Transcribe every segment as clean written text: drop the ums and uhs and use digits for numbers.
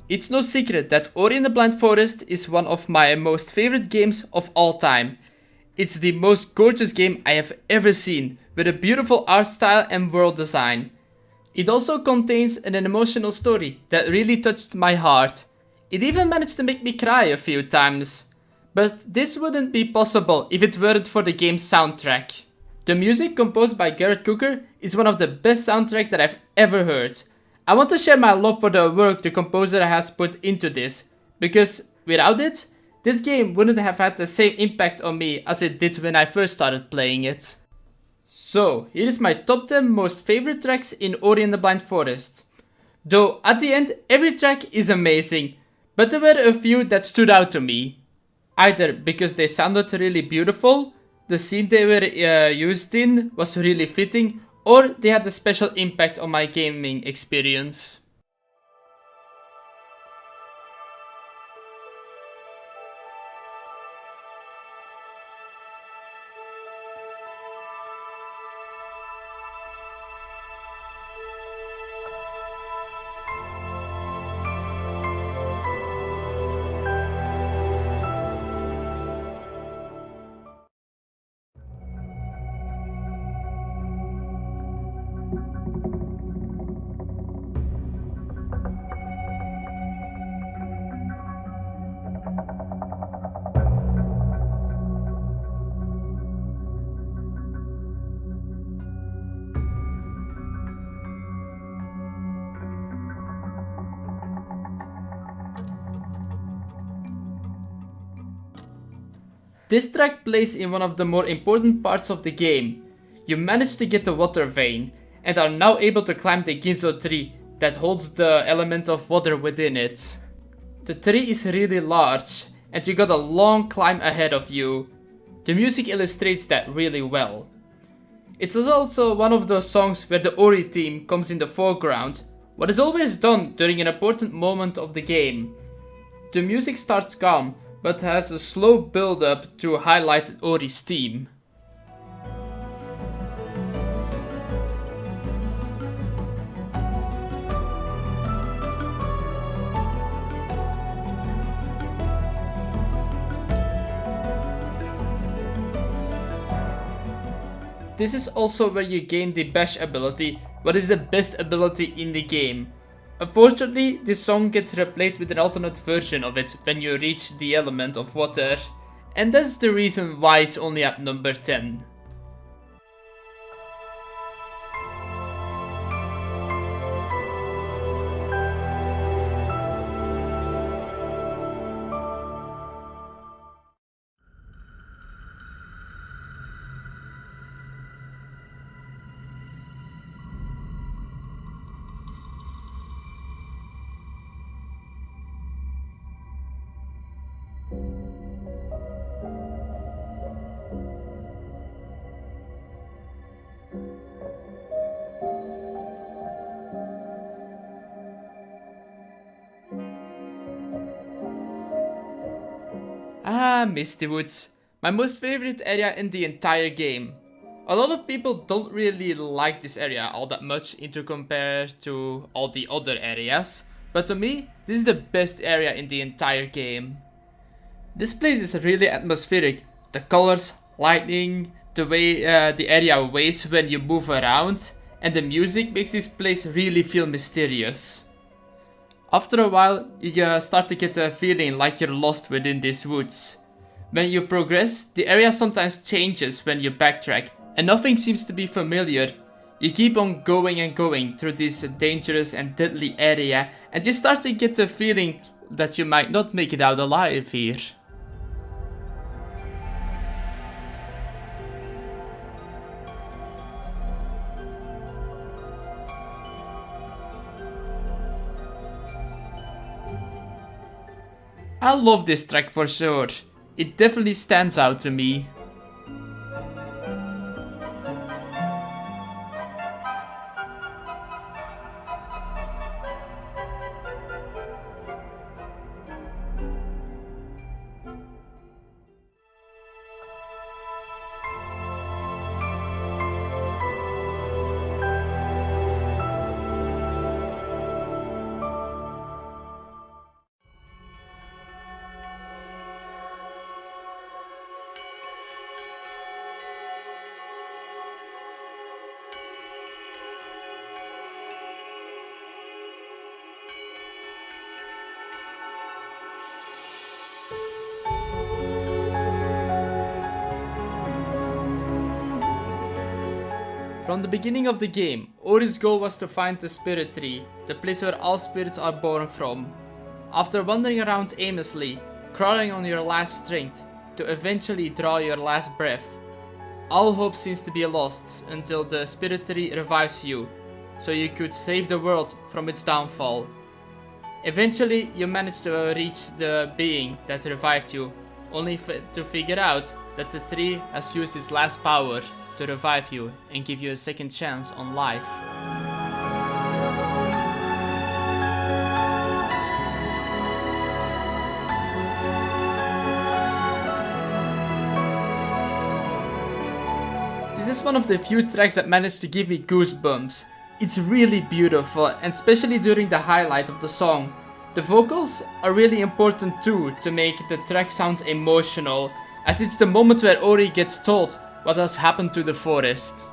It's no secret that Ori and the Blind Forest is one of my most favorite games of all time. It's the most gorgeous game I have ever seen, with a beautiful art style and world design. It also contains an emotional story that really touched my heart. It even managed to make me cry a few times. But this wouldn't be possible if it weren't for the game's soundtrack. The music composed by Garrett Cooker is one of the best soundtracks that I've ever heard. I want to share my love for the work the composer has put into this, because without it, this game wouldn't have had the same impact on me as it did when I first started playing it. So, here is my top 10 most favorite tracks in Ori and the Blind Forest. Though at the end, every track is amazing, but there were a few that stood out to me. Either because they sounded really beautiful, the scene they were used in was really fitting, or they had a special impact on my gaming experience. This track plays in one of the more important parts of the game. You manage to get the water vein, and are now able to climb the Ginzo tree that holds the element of water within it. The tree is really large, and you got a long climb ahead of you. The music illustrates that really well. It is also one of those songs where the Ori theme comes in the foreground, what is always done during an important moment of the game. The music starts calm, but has a slow build up to highlight Ori's theme. This is also where you gain the bash ability, what is the best ability in the game. Unfortunately, this song gets replayed with an alternate version of it when you reach the element of water, and that's the reason why it's only at number 10. Misty Woods, my most favorite area in the entire game. A lot of people don't really like this area all that much into compare to all the other areas, but to me, this is the best area in the entire game. This place is really atmospheric. The colors, lighting, the way the area waves when you move around, and the music makes this place really feel mysterious. After a while, you start to get a feeling like you're lost within these woods. When you progress, the area sometimes changes when you backtrack, and nothing seems to be familiar. You keep on going and going through this dangerous and deadly area, and you start to get the feeling that you might not make it out alive here. I love this track for sure. It definitely stands out to me. From the beginning of the game, Ori's goal was to find the spirit tree, the place where all spirits are born from. After wandering around aimlessly, crawling on your last strength, to eventually draw your last breath, all hope seems to be lost until the spirit tree revives you, so you could save the world from its downfall. Eventually, you manage to reach the being that revived you, only to figure out that the tree has used its last power to revive you and give you a second chance on life. This is one of the few tracks that managed to give me goosebumps. It's really beautiful, and especially during the highlight of the song. The vocals are really important too to make the track sound emotional, as it's the moment where Ori gets told what has happened to the forest.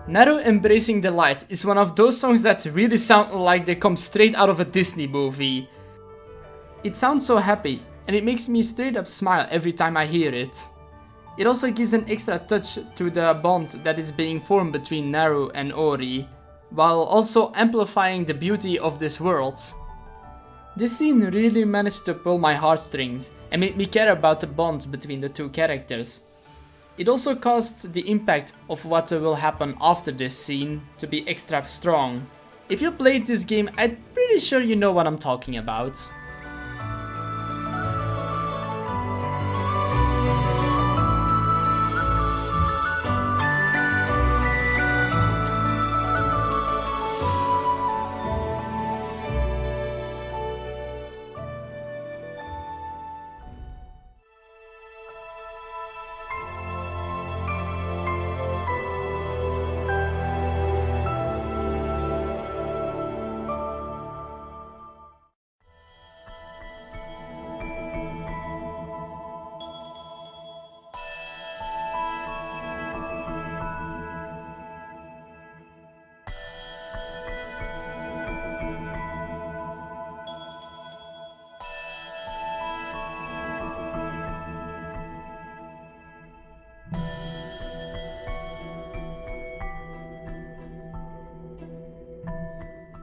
Naru Embracing the Light is one of those songs that really sound like they come straight out of a Disney movie. It sounds so happy, and it makes me straight up smile every time I hear it. It also gives an extra touch to the bond that is being formed between Naru and Ori, while also amplifying the beauty of this world. This scene really managed to pull my heartstrings and made me care about the bond between the two characters. It also caused the impact of what will happen after this scene to be extra strong. If you played this game, I'm pretty sure you know what I'm talking about.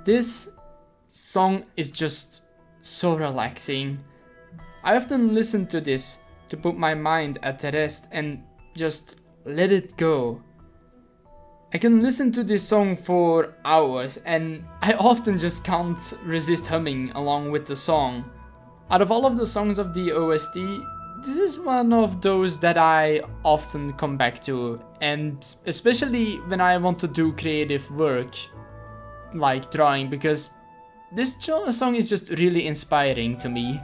This song is just so relaxing. I often listen to this to put my mind at rest and just let it go. I can listen to this song for hours and I often just can't resist humming along with the song. Out of all of the songs of the OST, this is one of those that I often come back to, and especially when I want to do creative work like drawing, because this song is just really inspiring to me.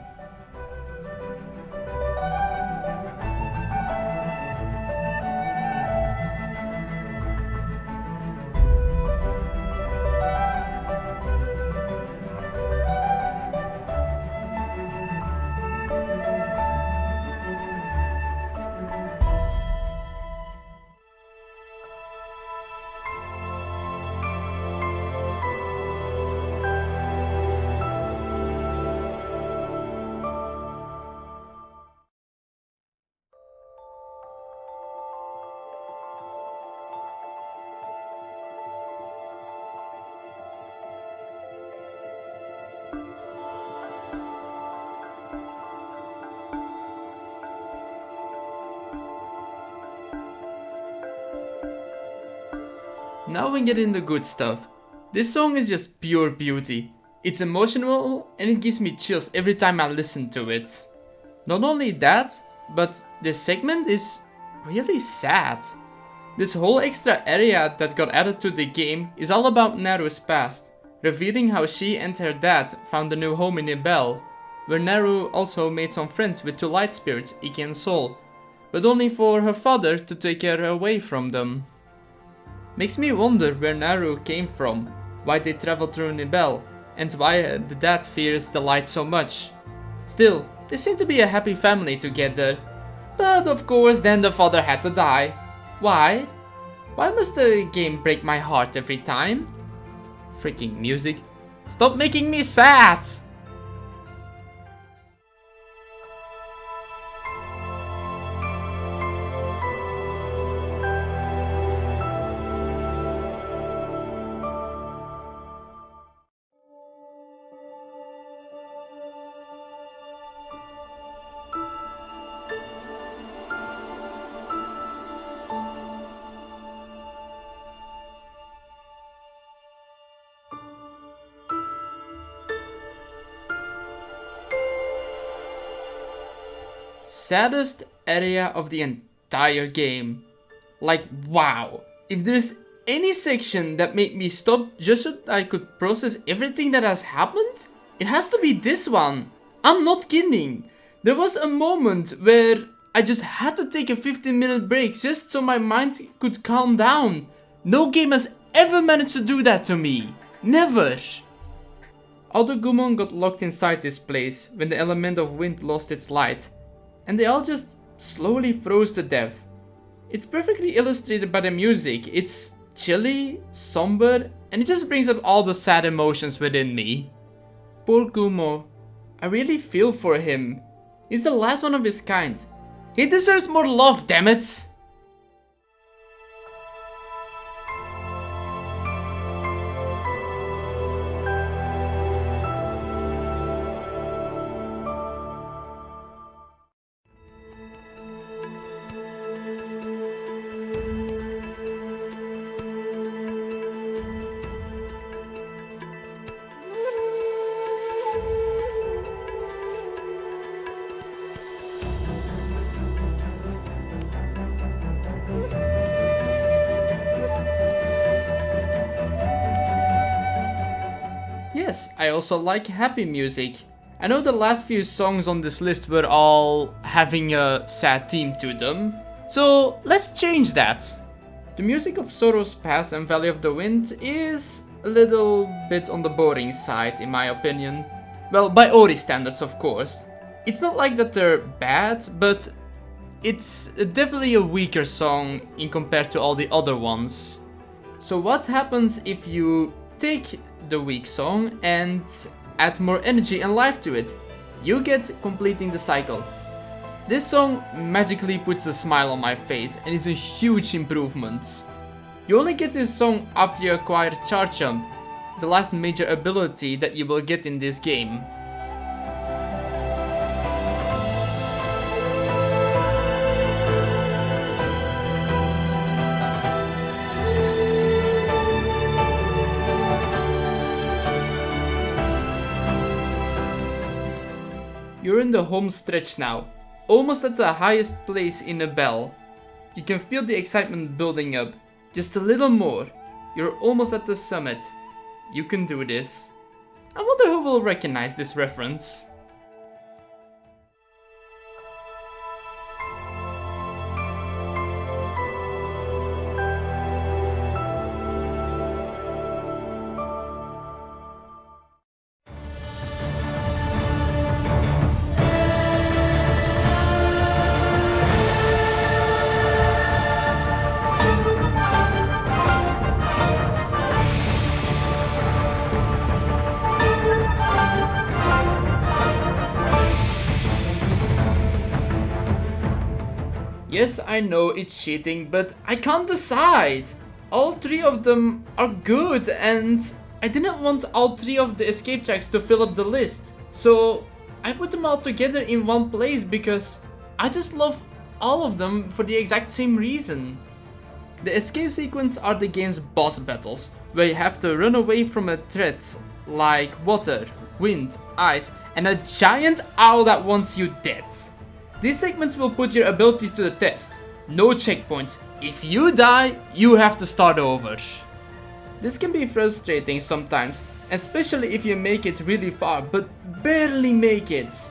Now we get in the good stuff. This song is just pure beauty. It's emotional and it gives me chills every time I listen to it. Not only that, but this segment is really sad. This whole extra area that got added to the game is all about Naru's past, revealing how she and her dad found a new home in Ibel. where Naru also made some friends with two light spirits, Iki and Sol, but only for her father to take her away from them. Makes me wonder where Naru came from, why they traveled through Nibel, and why the dad fears the light so much. Still, they seem to be a happy family together, but of course then the father had to die. Why? Why must the game break my heart every time? Freaking music. Stop making me sad! Saddest area of the entire game. Like, wow. If there's any section that made me stop just so I could process everything that has happened, it has to be this one. I'm not kidding. There was a moment where I just had to take a 15-minute break just so my mind could calm down. No game has ever managed to do that to me. Never. All the Gumon got locked inside this place when the element of wind lost its light, and they all just slowly froze to death. It's perfectly illustrated by the music. It's chilly, somber, and it just brings up all the sad emotions within me. Poor Gumo. I really feel for him. He's the last one of his kind. He deserves more love, damn it! Yes, I also like happy music. I know the last few songs on this list were all having a sad theme to them, so let's change that. The music of Sorrow's Pass and Valley of the Wind is a little bit on the boring side in my opinion. Well, by Ori standards of course. It's not like that they're bad, but it's definitely a weaker song in compared to all the other ones. So what happens if you take the weak song and add more energy and life to it? You get completing the cycle. This song magically puts a smile on my face and is a huge improvement. You only get this song after you acquire Charge Jump, the last major ability that you will get in this game. You're in the home stretch now, almost at the highest place in the bell. You can feel the excitement building up. Just a little more. You're almost at the summit. You can do this. I wonder who will recognize this reference. Yes, I know it's cheating, but I can't decide. All three of them are good and I didn't want all three of the escape tracks to fill up the list. So I put them all together in one place because I just love all of them for the exact same reason. The escape sequence are the game's boss battles, where you have to run away from a threat like water, wind, ice, and a giant owl that wants you dead. These segments will put your abilities to the test. No checkpoints. If you die, you have to start over. This can be frustrating sometimes, especially if you make it really far, but barely make it.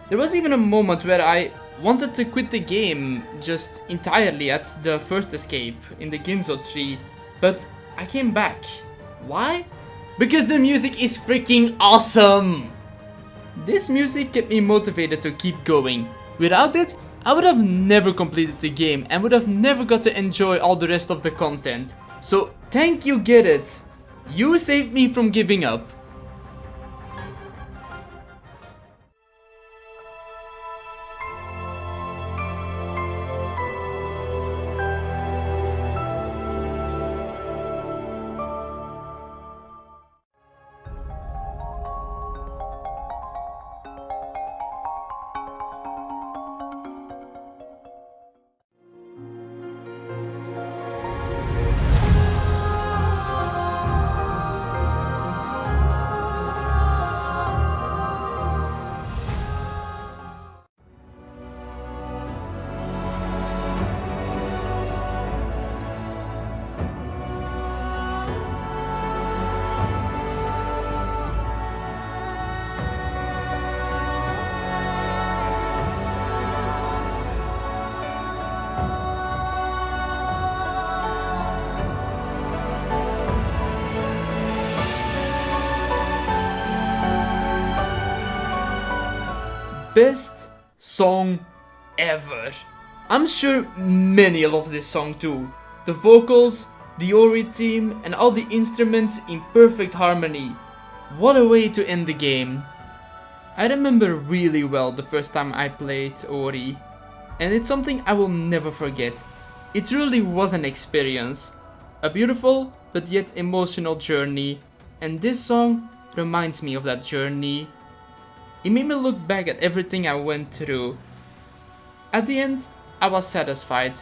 There was even a moment where I wanted to quit the game just entirely at the first escape in the Ginzo tree, but I came back. Why? Because the music is freaking awesome! This music kept me motivated to keep going. Without it, I would have never completed the game and would have never got to enjoy all the rest of the content. So thank you, Get It! You saved me from giving up. Best song ever. I'm sure many love this song too. The vocals, the Ori theme, and all the instruments in perfect harmony. What a way to end the game. I remember really well the first time I played Ori, and it's something I will never forget. It really was an experience. A beautiful but yet emotional journey, and this song reminds me of that journey. It made me look back at everything I went through. At the end, I was satisfied.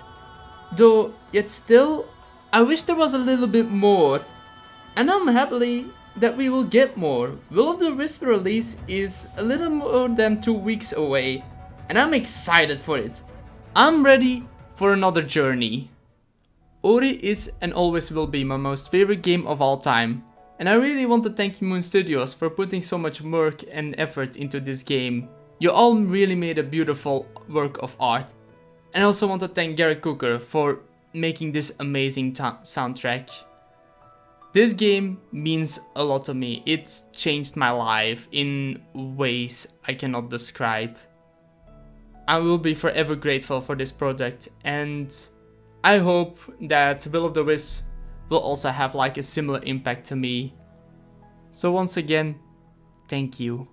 Though, yet still, I wish there was a little bit more. And I'm happy that we will get more. Will of the Wisp release is a little more than 2 weeks away, and I'm excited for it. I'm ready for another journey. Ori is and always will be my most favorite game of all time. And I really want to thank Moon Studios for putting so much work and effort into this game. You all really made a beautiful work of art. And I also want to thank Garrett Cooker for making this amazing soundtrack. This game means a lot to me. It's changed my life in ways I cannot describe. I will be forever grateful for this project, and I hope that Will of the Wisps will also have like a similar impact to me. So once again, thank you.